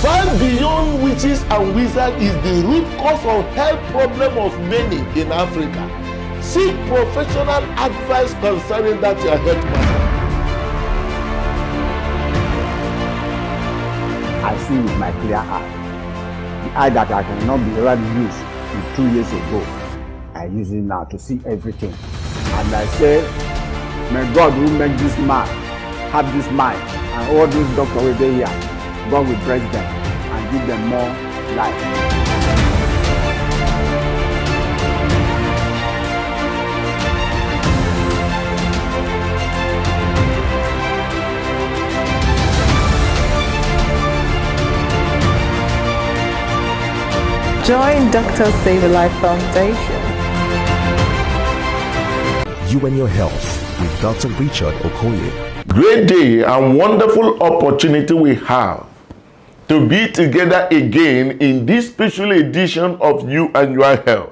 Far beyond witches and wizards is the root cause of health problem of many in Africa. Seek professional advice concerning that your health matter. I see with my clear eye. The eye that I cannot be able to use 2 years ago, I use it now to see everything. And I say, may God who make this man have this mind, and all those doctors over here, God will bless them and give them more life. Join Dr. Save a Life Foundation. You and your health with Dr. Richard Okoye. Great day and wonderful opportunity we have to be together again in this special edition of You and Your Health.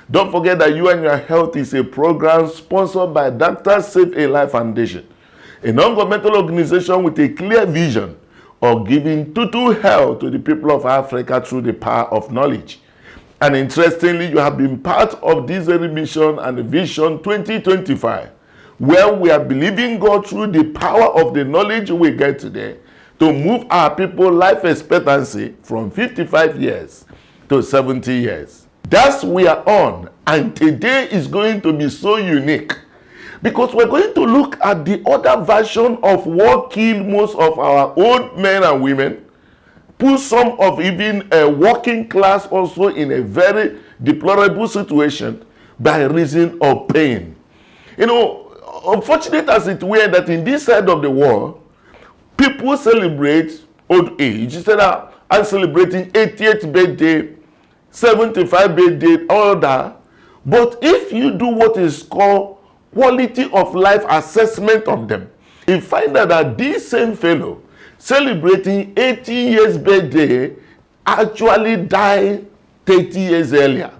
Don't forget that You and Your Health is a program sponsored by Dr. Save a Life Foundation, a non-governmental organization with a clear vision of giving total health to the people of Africa through the power of knowledge. And interestingly, you have been part of this very mission and Vision 2025, where we are believing God through the power of the knowledge we get today to move our people life expectancy from 55 years to 70 years. That's we are on, and today is going to be so unique because we're going to look at the other version of what killed most of our old men and women, put some of even a working class also in a very deplorable situation by reason of pain. You know, unfortunate as it were that in this side of the world, people celebrate old age. Instead of I'm celebrating 80th birthday, 75th birthday, all that. But if you do what is called quality of life assessment of them, you find out that this same fellow celebrating 80 years birthday actually died 30 years earlier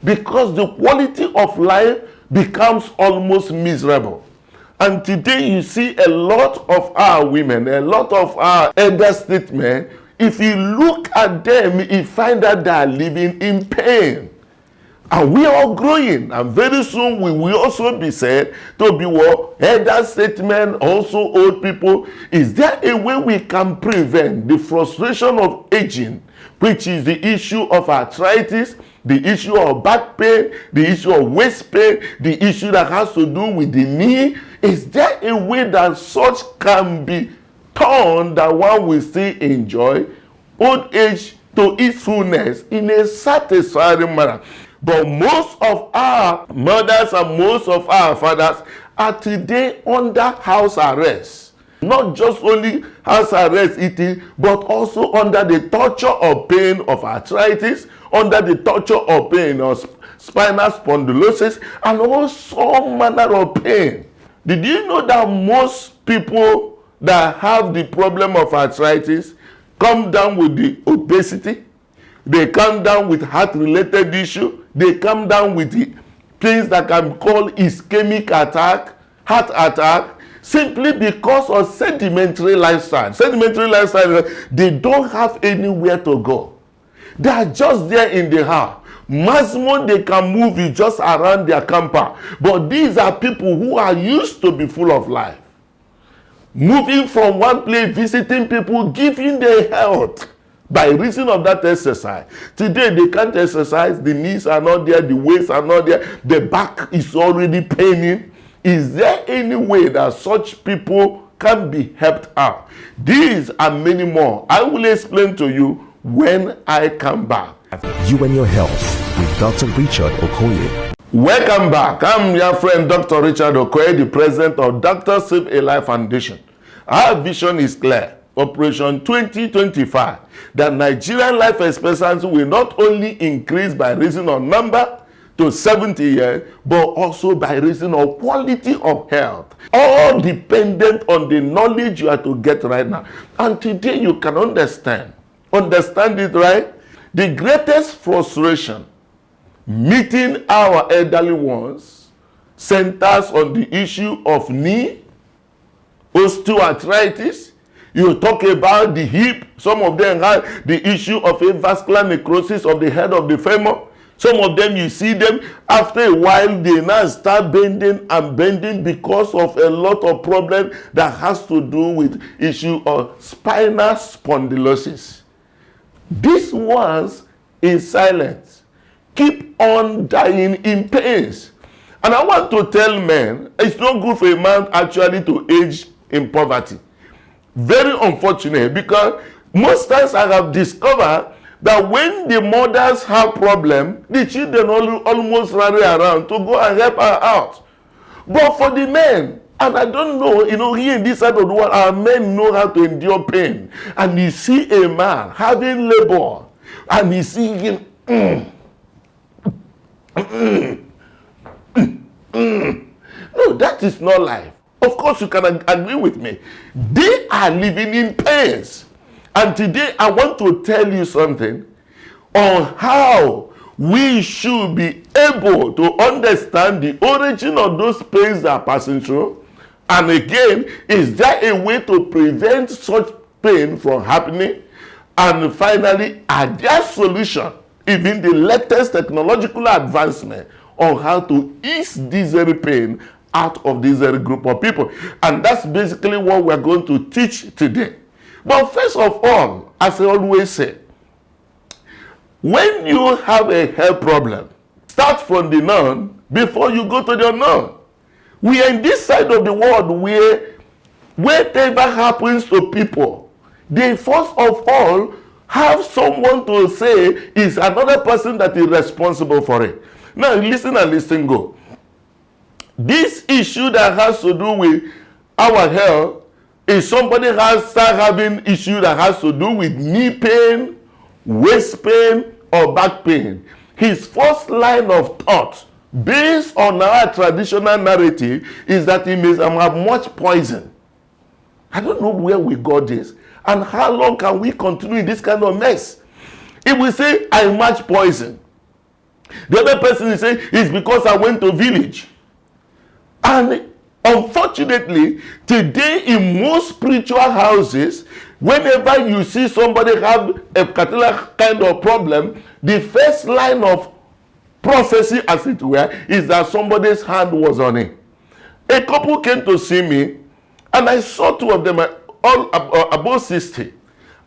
because the quality of life becomes almost miserable. And today you see a lot of our women, a lot of our elder statesmen, if you look at them, you find that they are living in pain. And we are growing, and very soon we will also be said to be what? Elder statesmen, also old people. Is there a way we can prevent the frustration of aging, which is the issue of arthritis, the issue of back pain, the issue of waist pain, the issue that has to do with the knee? Is there a way that such can be turned that one will still enjoy old age to its fullness in a satisfying manner? But most of our mothers and most of our fathers are today under house arrest. Not just only house arrest eating, but also under the torture or pain of arthritis, under the torture or pain of spinal spondylosis, and all manner of pain. Did you know that most people that have the problem of arthritis come down with the obesity? They come down with heart-related issue. They come down with the things that can be called ischemic attack, heart attack, simply because of sedimentary lifestyle. Sedimentary lifestyle, they don't have anywhere to go. They are just there in the house. Maximum they can move is just around their compound. But these are people who are used to be full of life. Moving from one place, visiting people, giving their health by reason of that exercise. Today they can't exercise, the knees are not there, the waist are not there, the back is already paining. Is there any way that such people can be helped out? These and many more I will explain to you when I come back. You and Your Health with Dr. Richard Okoye. Welcome back. I'm your friend Dr. Richard Okoye, the president of Dr. Save a Life Foundation. Our vision is clear. Operation 2025, that Nigerian life expectancy will not only increase by reason of number to 70 years, but also by reason of quality of health. All dependent on the knowledge you are to get right now. And today you can understand it, right? The greatest frustration meeting our elderly ones centers on the issue of knee, osteoarthritis, You talk about the hip. Some of them have the issue of avascular necrosis of the head of the femur. Some of them, you see them, after a while, they now start bending and bending because of a lot of problem that has to do with issue of spinal spondylosis. These ones in silence keep on dying in pains. And I want to tell men, it's not good for a man actually to age in poverty. Very unfortunate, because most times I have discovered that when the mothers have problem, the children almost rally around to go and help her out. But for the men, and I don't know, here in this side of the world, our men know how to endure pain. And you see a man having labor, and you see him, No, that is not life. Of course, you can agree with me. They are living in pains. And today, I want to tell you something on how we should be able to understand the origin of those pains that are passing through. And again, is there a way to prevent such pain from happening? And finally, are there solutions, even the latest technological advancement, on how to ease this very pain out of this very group of people? And that's basically what we're going to teach today. But first of all, as I always say, when you have a health problem, start from the known before you go to the unknown. We are in this side of the world where whatever happens to people, they first of all have someone to say is another person that is responsible for it. Now listen and listen go. This issue that has to do with our health, if somebody has start having issue that has to do with knee pain, waist pain, or back pain, his first line of thought, based on our traditional narrative, is that he may have much poison. I don't know where we got this, and how long can we continue in this kind of mess? If we say, I match poison, the other person is saying, it's because I went to village. And unfortunately, today in most spiritual houses, whenever you see somebody have a particular kind of problem, the first line of prophecy, as it were, is that somebody's hand was on it. A couple came to see me, and I saw two of them, all above 60,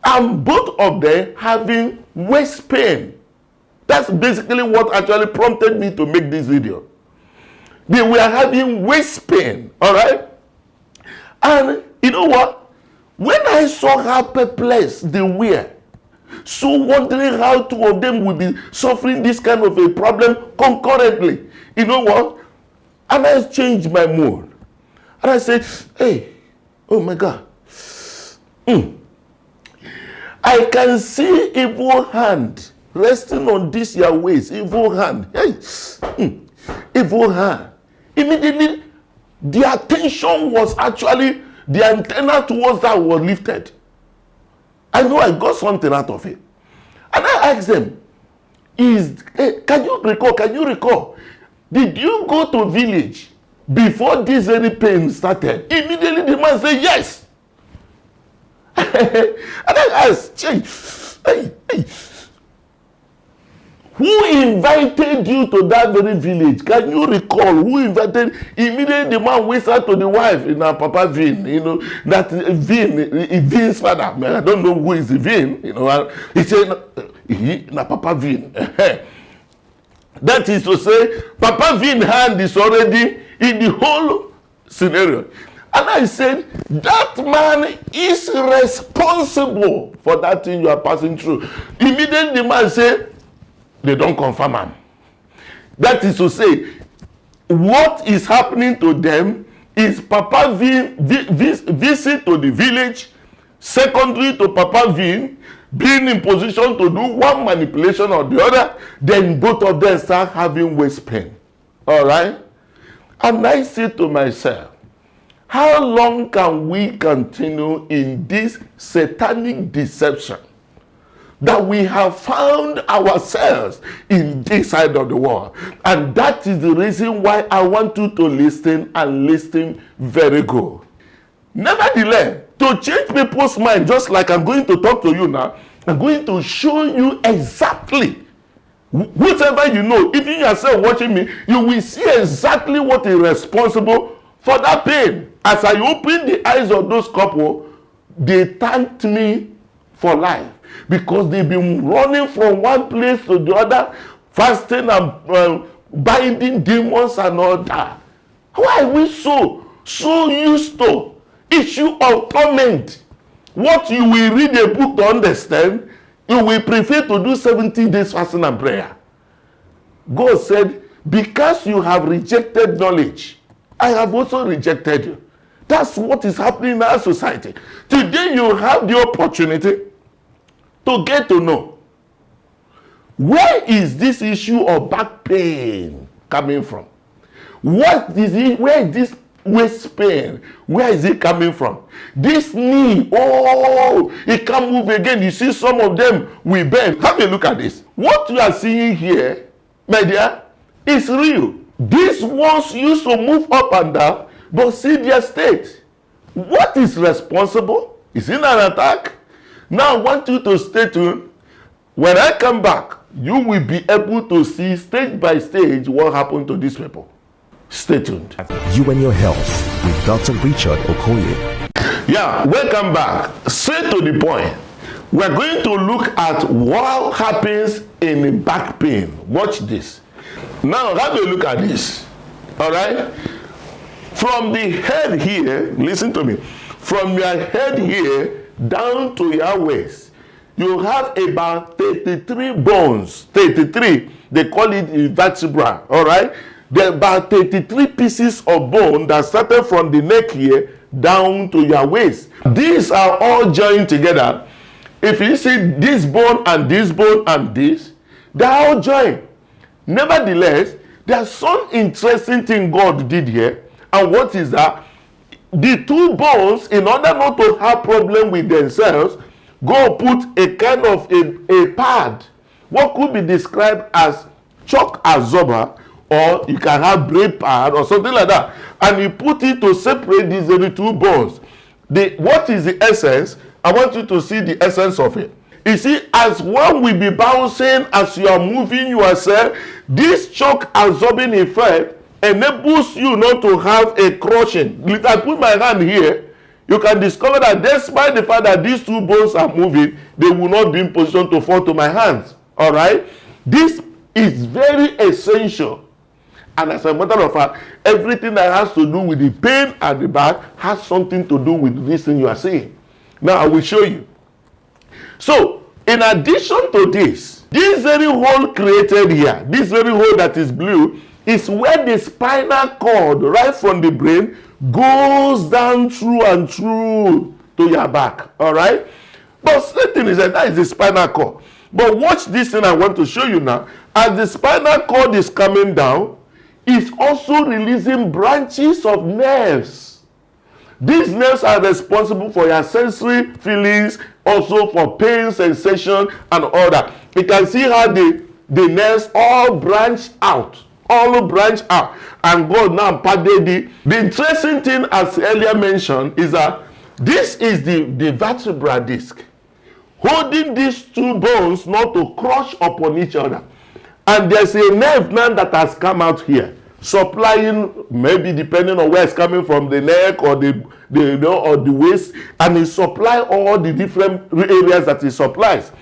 and both of them having waist pain. That's basically what actually prompted me to make this video. They were having waist pain, all right? And you know what? When I saw how perplexed they were, so wondering how two of them would be suffering this kind of a problem concurrently, you know what? And I changed my mood. And I said, hey, oh my God. I can see evil hand resting on this your waist, evil hand. Hey, evil hand. Immediately, the attention was actually, the antenna towards that was lifted. I know I got something out of it. And I asked them, can you recall, did you go to village before this very pain started? Immediately the man said, yes. And I asked, hey, who invited you to that very village? Can you recall who invited? Immediately the man whispered to the wife, Papa Vin, that Vin's father. I don't know who is Vin, he said, Papa Vin. That is to say, Papa Vin's hand is already in the whole scenario. And I said, that man is responsible for that thing you are passing through. Immediately the man said, they don't confirm him. That is to say, what is happening to them is Papa Vin visit to the village, secondary to Papa Vin being in position to do one manipulation or the other, then both of them start having waist pain. All right? And I say to myself, how long can we continue in this satanic deception that we have found ourselves in this side of the world? And that is the reason why I want you to listen and listen very good. Nevertheless, to change people's mind, just like I'm going to talk to you now, I'm going to show you exactly. Whatever you know, if you yourself watching me, you will see exactly what is responsible for that pain. As I open the eyes of those couple, they thanked me for life because they've been running from one place to the other, fasting and binding demons and all that. Why are we so used to issue of torment? What you will read a book to understand, you will prefer to do 70 days fasting and prayer. God said, because you have rejected knowledge, I have also rejected you. That's what is happening in our society. Today you have the opportunity to get to know, where is this issue of back pain coming from? What is it? Where is this waist pain? Where is it coming from? This knee, it can't move again. You see some of them will bend. Have a look at this. What you are seeing here, my dear, is real. These ones used to move up and down, but see their state. What is responsible? Is it an attack? Now I want you to stay tuned. When I come back, you will be able to see stage by stage what happened to these people. Stay tuned. You and Your Health with Dr. Richard Okoye. Yeah, welcome back. Straight to the point. We're going to look at what happens in back pain. Watch this. Now have a look at this. All right? From the head here, listen to me. From your head here down to your waist, you have about 33 bones. 33. They call it vertebra. All right? There are about 33 pieces of bone that started from the neck here down to your waist. These are all joined together. If you see this bone and this bone and this, they are all joined. Nevertheless, there's some interesting thing God did here. And what is that? The two bones, in order not to have problem with themselves, God put a kind of a pad, what could be described as shock absorber, or you can have brake pad or something like that, and you put it to separate these two bones. What is the essence? I want you to see the essence of it. You see, as one will be bouncing, as you are moving yourself, this shock absorbing effect enables you not to have a crushing. If I put my hand here, you can discover that despite the fact that these two bones are moving, they will not be in position to fall to my hands. All right? This is very essential. And as a matter of fact, everything that has to do with the pain at the back has something to do with this thing you are saying. Now I will show you. So, in addition to this very hole created here, this very hole that is blue, is where the spinal cord, right from the brain, goes down through and through to your back. All right? But the thing is that is the spinal cord. But watch this thing I want to show you now. As the spinal cord is coming down, it's also releasing branches of nerves. These nerves are responsible for your sensory feelings, also for pain, sensation, and all that. You can see how the nerves all branch out. And God now padded it. The interesting thing, as earlier mentioned, is that this is the vertebral disc, holding these two bones not to crush upon each other. And there's a nerve now that has come out here, supplying, maybe depending on where it's coming from, the neck or the waist, and it supply all the different areas that it supplies.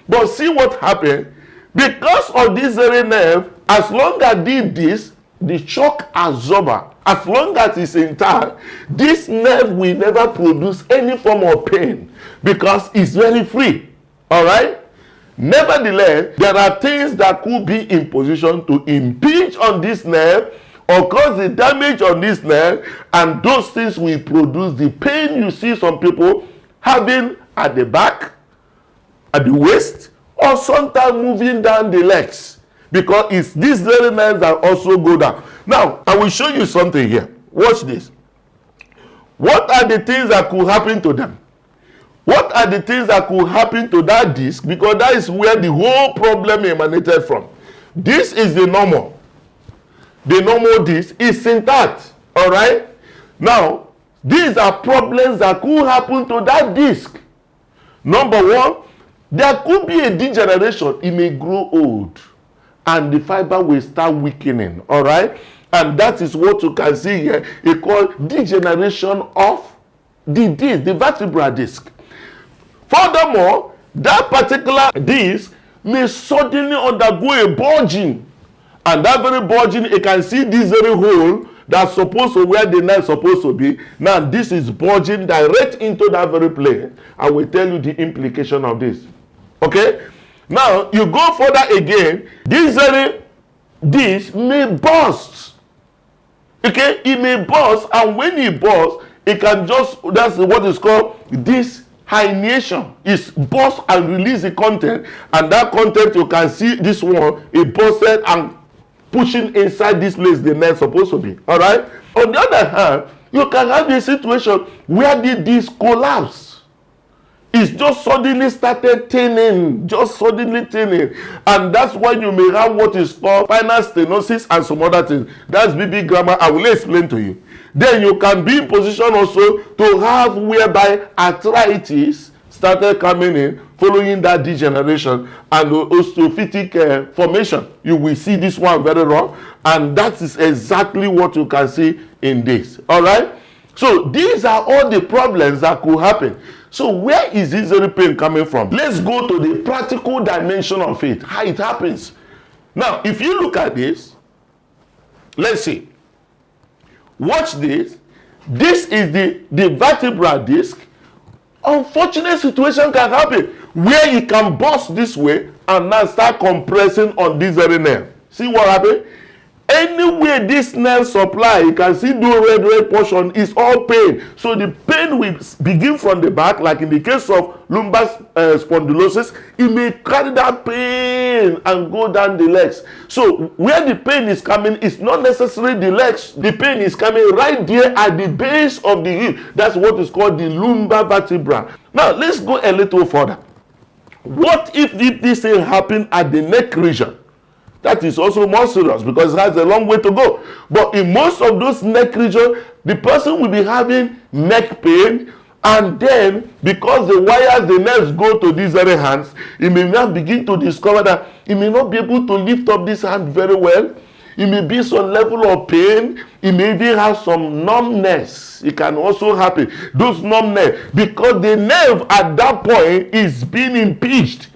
But see what happened? Because of this very nerve, as long as this, the shock absorber, as long as it's intact, this nerve will never produce any form of pain because it's very free. All right? Nevertheless, there are things that could be in position to impinge on this nerve or cause the damage on this nerve, and those things will produce the pain you see some people having at the back, at the waist, or sometimes moving down the legs, because it's these very nerves that also go down. Now, I will show you something here. Watch this. What are the things that could happen to them? What are the things that could happen to that disc? Because that is where the whole problem emanated from. This is the normal. The normal disc is intact. All right? Now, These are problems that could happen to that disc. Number one, there could be a degeneration. It may grow old and the fiber will start weakening. All right. And that is what you can see here. It's called degeneration of the disc, the vertebral disc. Furthermore, that particular disc may suddenly undergo a bulging. And that very bulging, you can see this very hole that's supposed to where the nail is supposed to be. Now, this is bulging direct into that very place. I will tell you the implication of this. Okay? Now, you go further again. This very disc may burst. Okay? It may burst, and when it bursts, it can just, that's what is called this herniation. Is burst and release the content, and that content, you can see this one, it bursted and pushing inside this place the nail is supposed to be. All right. On the other hand, you can have a situation where the disc collapse. It's just suddenly started thinning, and that's why you may have what is called spinal stenosis and some other things. That's BB grammar. I will explain to you. Then you can be in position also to have whereby arthritis started coming in following that degeneration and osteophytic formation. You will see this one very wrong, and that is exactly what you can see in this. All right. So these are all the problems that could happen. So where is this very pain coming from? Let's go to the practical dimension of it, how it happens. Now, if you look at this, let's see. Watch this. This is the vertebral disc. Unfortunate situation can happen where it can burst this way and now start compressing on this very nail. See what happened? Anywhere this nail supply, you can see the red portion is all pain. So the pain will begin from the back, like in the case of lumbar spondylosis. It may carry that pain and go down the legs. So where the pain is coming is not necessarily the legs. The pain is coming right there at the base of the hip. That's what is called the lumbar vertebra. Now let's go a little further. What if this thing happened at the neck region? That is also more serious because it has a long way to go. But in most of those neck regions, the person will be having neck pain, and then because the wires, the nerves go to these very hands, he may now begin to discover that he may not be able to lift up this hand very well. It may be some level of pain. It may even have some numbness. It can also happen. Those numbness, because the nerve at that point is being impeached.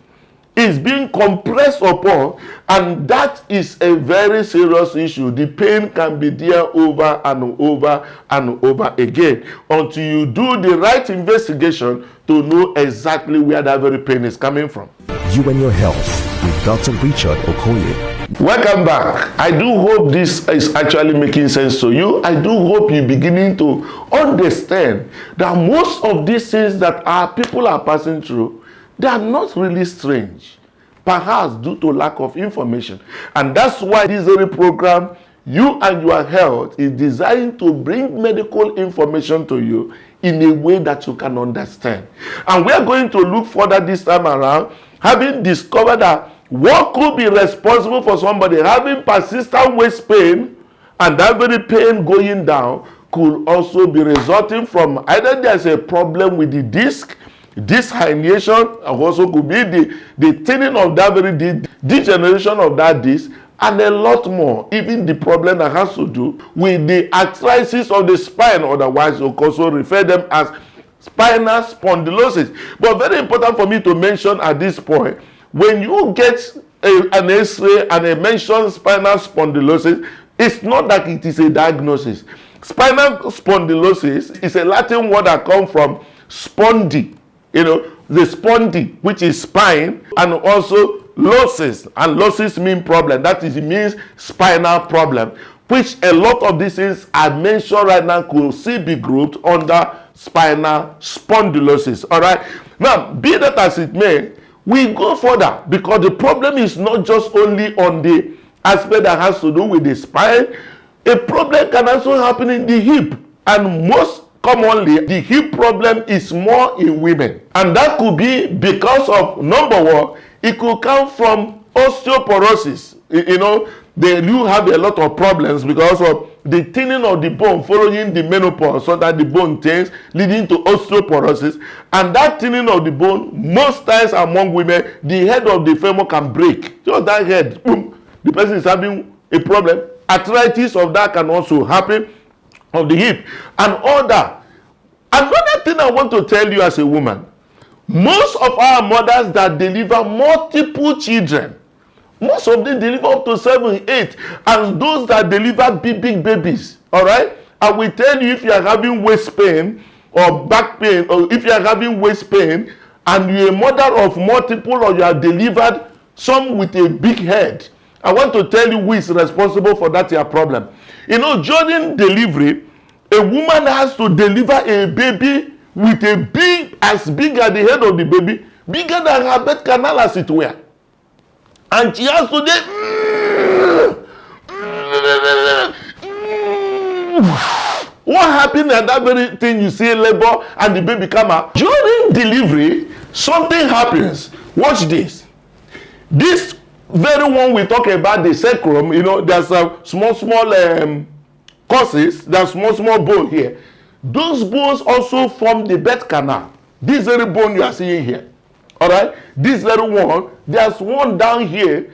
Is being compressed upon, and that is a very serious issue. The pain can be there over and over and over again until you do the right investigation to know exactly where that very pain is coming from. You and your health with Dr. Richard Okoye. Welcome back. I do hope this is actually making sense to you. I do hope you're beginning to understand that most of these things that our people are passing through, they are not really strange, perhaps due to lack of information. And that's why this very program, You and Your Health, is designed to bring medical information to you in a way that you can understand. And we are going to look further this time around, having discovered that what could be responsible for somebody having persistent waist pain, and that very pain going down could also be resulting from either there's a problem with the disc, this herniation, also could be the thinning of that very degeneration of that disc, and a lot more. Even the problem that has to do with the arthritis of the spine, otherwise you can also refer them as spinal spondylosis. But very important for me to mention at this point, when you get an X-ray and a mentioned spinal spondylosis, it's not that it is a diagnosis. Spinal spondylosis is a Latin word that comes from spondi. You know, the spondy, which is spine, and also losis. And losis means problem. That is, it means spinal problem, which a lot of these things I mentioned right now could still be grouped under spinal spondylosis. All right. Now, be that as it may, we go further because the problem is not just only on the aspect that has to do with the spine. A problem can also happen in the hip, and most commonly, the hip problem is more in women. And that could be because of, number one, it could come from osteoporosis. You know, they do have a lot of problems because of the thinning of the bone following the menopause, so that the bone thins, leading to osteoporosis. And that thinning of the bone, most times among women, the head of the femur can break. Just that head, boom, the person is having a problem. Arthritis of that can also happen, of the hip and all that. Another thing I want to tell you as a woman, most of our mothers that deliver multiple children, most of them deliver up to 7, 8, and those that deliver big babies, all right? I will tell you, if you are having waist pain or back pain, or if you are having waist pain and you're a mother of multiple, or you have delivered some with a big head, I want to tell you who is responsible for that your problem. You know, during delivery, a woman has to deliver a baby with a big, as big as the head of the baby, bigger than her birth canal as it were. And she has to what happened at that very thing you see labor and the baby come out? During delivery, something happens. Watch this. This very one we talk about, the sacrum, you know, there's a small causes, there's small bone here. Those bones also form the birth canal. This very bone you are seeing here. All right, this little one, there's one down here.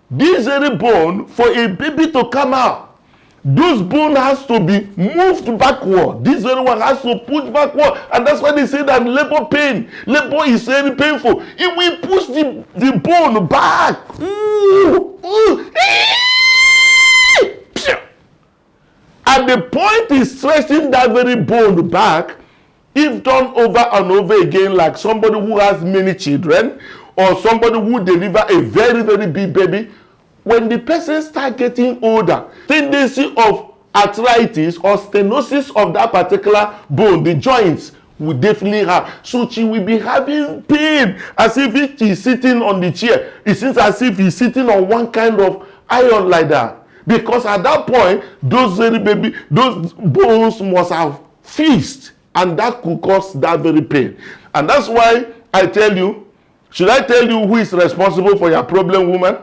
This very bone, for a baby to come out, those bone has to be moved backward. This very one has to push backward, and that's why they say that labor pain, labor is very painful. If we push the bone back, at the point is stretching that very bone back, if done over and over again, like somebody who has many children or somebody who deliver a very big baby, when the person start getting older, tendency of arthritis or stenosis of that particular bone, the joints, will definitely have. So she will be having pain as if she's sitting on the chair. It seems as if he's sitting on one kind of iron like that. Because at that point, those bones must have fused. And that could cause that very pain. And that's why I tell you, should I tell you who is responsible for your problem, woman?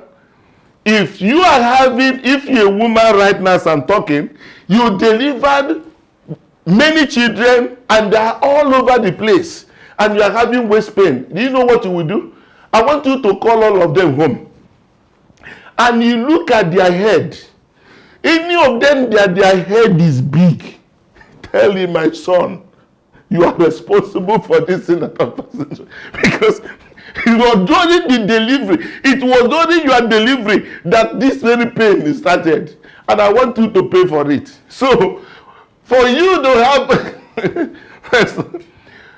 If you're a woman right now as I'm talking, you delivered many children and they are all over the place, and you are having waist pain, do you know what you will do? I want you to call all of them home. And you look at their head. Any of them that their head is big, tell him, my son, you are responsible for this thing that I'm because it was during the delivery, it was during your delivery that this very pain started, and I want you to pay for it. So, for you to have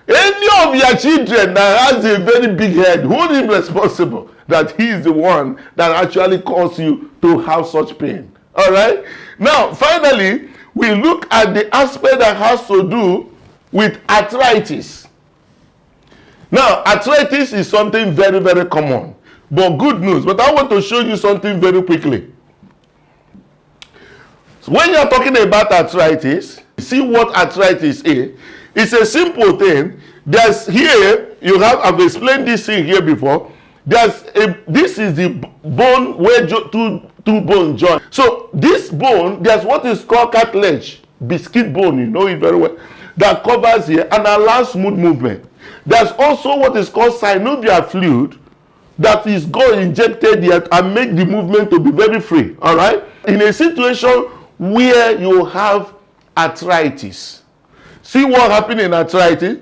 any of your children that has a very big head, hold him responsible that he is the one that actually caused you to have such pain. All right. Now, finally, we look at the aspect that has to do with arthritis. Now, arthritis is something very common, but good news. But I want to show you something very quickly. So when you're talking about arthritis, see what arthritis is. It's a simple thing. There's here, I've explained this thing here before. This is the bone where two bones join. So this bone, there's what is called cartilage, biscuit bone, you know it very well, that covers here and allows smooth movement. There's also what is called synovial fluid that is injected here and make the movement to be very free. All right. In a situation where you have arthritis, see what happened in arthritis.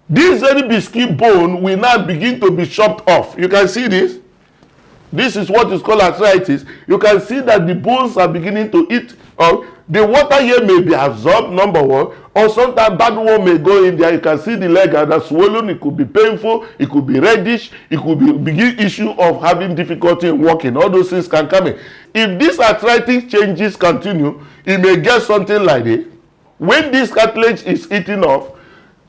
This very biscuit bone will now begin to be chopped off. You can see this. This is what is called arthritis. You can see that the bones are beginning to eat. The water here may be absorbed, number one, or sometimes bad one may go in there. You can see the leg that's swollen. It could be painful. It could be reddish. It could be a big issue of having difficulty in walking. All those things can come in. If this arthritic changes continue, it may get something like this. When this cartilage is eaten off,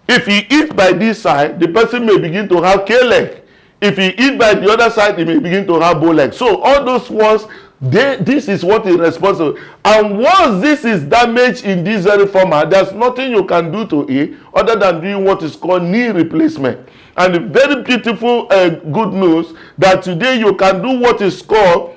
if you eat by this side, the person may begin to have K-leg. If you eat by the other side, he may begin to have bow leg. So all those ones, this is what is responsible. And once this is damaged in this very format, there's nothing you can do to it other than doing what is called knee replacement. And the very beautiful good news that today you can do what is called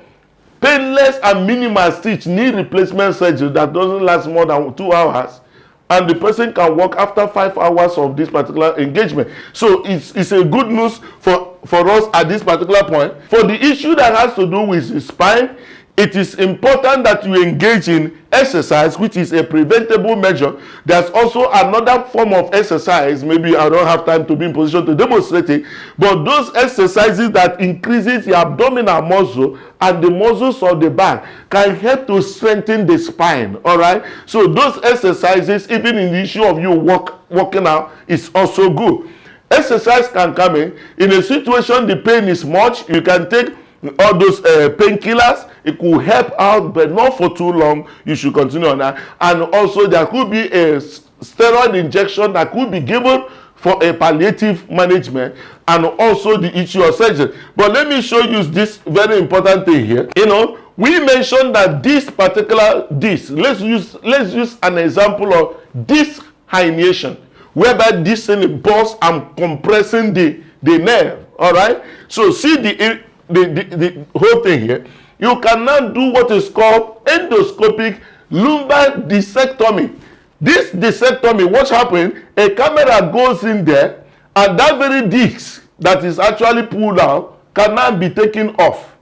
painless and minimal stitch knee replacement surgery that doesn't last more than 2 hours, and the person can walk after 5 hours of this particular engagement. So it's a good news for us at this particular point. For the issue that has to do with the spine, it is important that you engage in exercise, which is a preventable measure. There's also another form of exercise. Maybe I don't have time to be in position to demonstrate it, but those exercises that increases the abdominal muscle and the muscles of the back can help to strengthen the spine. All right. So those exercises, even in the issue of you working out, is also good. Exercise can come in a situation the pain is much. You can take all those painkillers. It could help out, but not for too long. You should continue on that. And also there could be a steroid injection that could be given for a palliative management, and also the issue of surgery. But let me show you this very important thing here. We mentioned that this particular disc, let's use an example of disc herniation, whereby this thing bursts and compressing the nerve. All right. So see the whole thing here. You can now do what is called endoscopic lumbar discectomy. This discectomy, what's happening? A camera goes in there, and that very disc that is actually pulled out can now be taken off.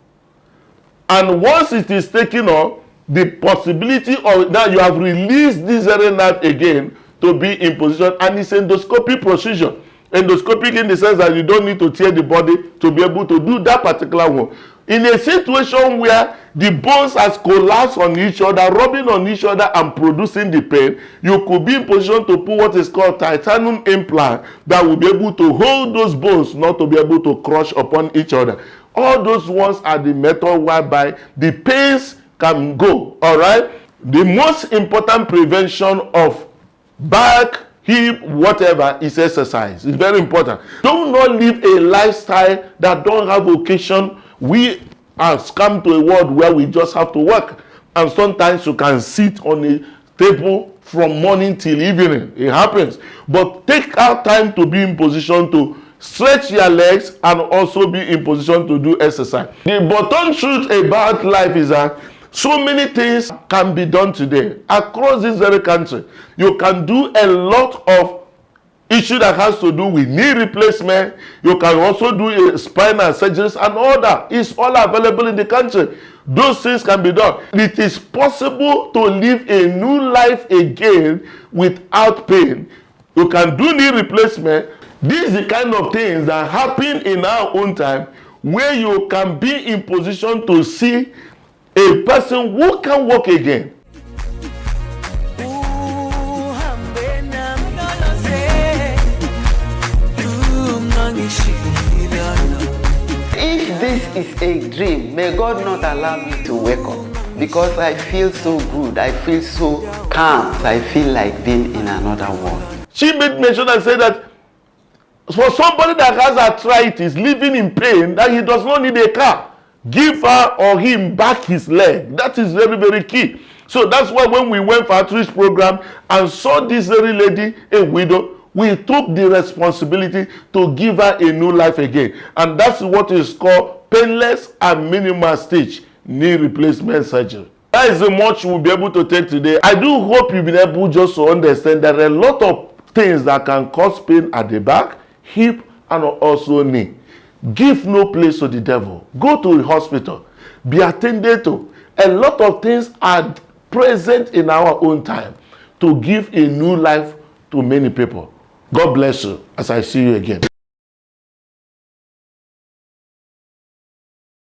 And once it is taken off, the possibility of now you have released this very nerve again to be in position, and it's endoscopic procedure. Endoscopic in the sense that you don't need to tear the body to be able to do that particular one. In a situation where the bones has collapsed on each other, rubbing on each other and producing the pain, you could be in position to put what is called titanium implant that will be able to hold those bones not to be able to crush upon each other. All those ones are the method whereby the pains can go. All right. The most important prevention of back, hip, whatever is exercise. It's very important. Do not live a lifestyle that don't have occasion. We have come to a world where we just have to work, and sometimes you can sit on a table from morning till evening. It happens. But take out time to be in position to stretch your legs and also be in position to do exercise. The bottom truth about life is that so many things can be done today across this very country. You can do a lot of issue that has to do with knee replacement. You can also do spinal surgeries and all that. It's all available in the country. Those things can be done. It is possible to live a new life again without pain. You can do knee replacement. These are the kind of things that happen in our own time, where you can be in position to see a person who can walk again. If this is a dream, may God not allow me to wake up, because I feel so good, I feel so calm, I feel like being in another world. She made mention and said that for somebody that has arthritis, living in pain, that he does not need a car. Give her or him back his leg. That is very, very key. So that's why when we went for outreach program and saw this very lady, a widow, we took the responsibility to give her a new life again. And that's what is called painless and minimal stitch knee replacement surgery. That is the much we'll be able to take today. I do hope you've been able just to understand that there are a lot of things that can cause pain at the back, hip, and also knee. Give no place to the devil. Go to the hospital. Be attended to. A lot of things are present in our own time to give a new life to many people. God bless you as I see you again.